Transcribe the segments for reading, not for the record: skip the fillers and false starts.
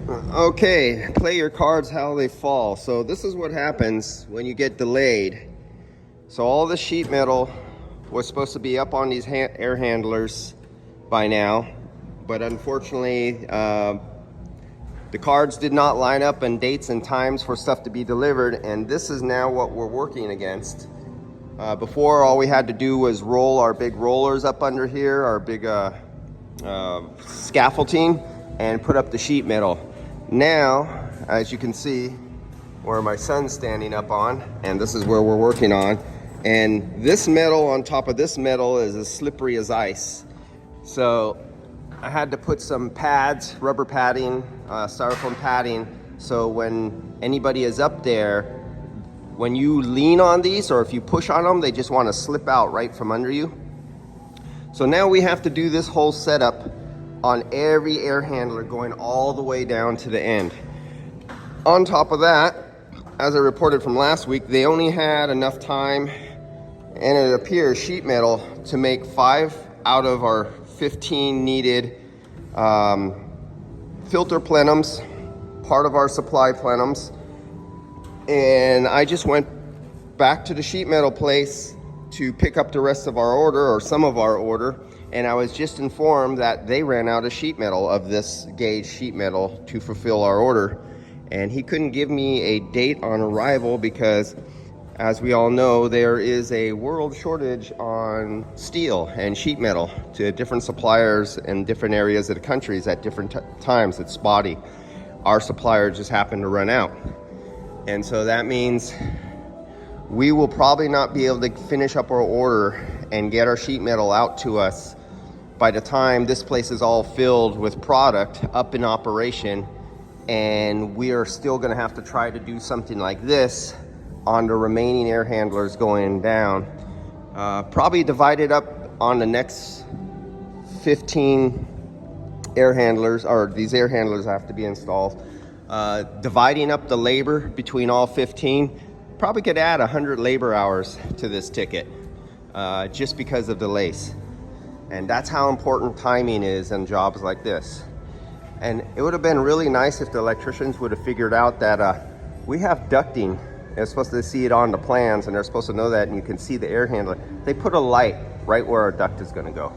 Okay, play your cards how they fall. So this is what happens when you get delayed. So all the sheet metal was supposed to be up on these air handlers by now, but unfortunately the cards did not line up in dates and times for stuff to be delivered, and this is now what we're working against. Before, all we had to do was roll our big rollers up under here, our big scaffolding, and put up the sheet metal. Now, as you can see, where my son's standing up on, and this is where we're working on, and this metal on top of this metal is as slippery as ice. So I had to put some pads, rubber padding, styrofoam padding, so when anybody is up there, when you lean on these or if you push on them, they just want to slip out right from under you. So now we have to do this whole setup on every air handler going all the way down to the end. On top of that, as I reported from last week, they only had enough time, and it appears sheet metal, to make 5 out of our 15 needed filter plenums, part of our supply plenums. And I just went back to the sheet metal place to pick up the rest of our order, or some of our order, and I was just informed that they ran out of sheet metal, of this gauge sheet metal, to fulfill our order. And he couldn't give me a date on arrival because, as we all know, there is a world shortage on steel and sheet metal to different suppliers in different areas of the countries at different times. It's spotty. Our supplier just happened to run out. And so that means we will probably not be able to finish up our order and get our sheet metal out to us by the time this place is all filled with product, up in operation. And we are still gonna have to try to do something like this on the remaining air handlers going down. Probably divide it up on the next 15 air handlers, or these air handlers have to be installed. Dividing up the labor between all 15, probably could add 100 labor hours to this ticket, just because of delays. And that's how important timing is in jobs like this. And it would have been really nice if the electricians would have figured out that we have ducting. They're supposed to see it on the plans, and they're supposed to know that, and you can see the air handler. They put a light right where our duct is gonna go.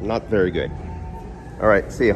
Not very good. All right, see you.